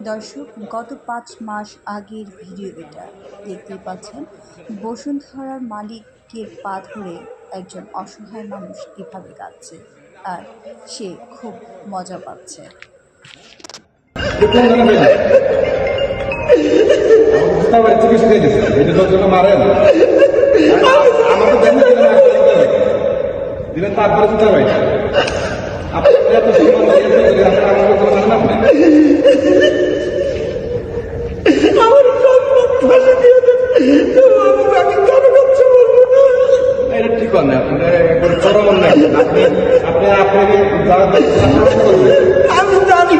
দর্শক, গত ৫ মাস আগের ভিডিও এটা। দেখতেই পাচ্ছেন বসুন্ধরার মালিকের পা ধরে একজন অসহায় মানুষ কীভাবে কাঁদছে, আর সে খুব মজা পাচ্ছে। আমি জানি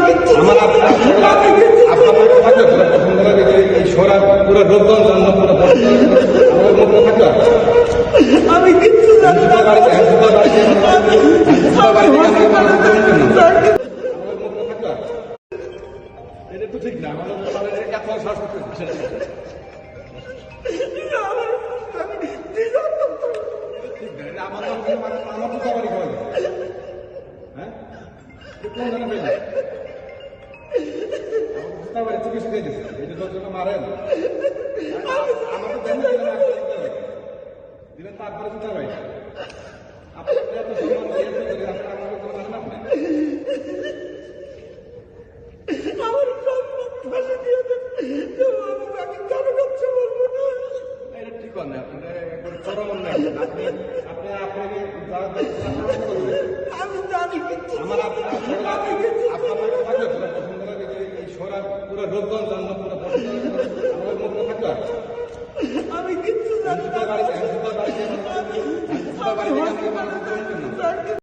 আমি কিচ্ছু জানি না। এটা তো ঠিক না। তারপরে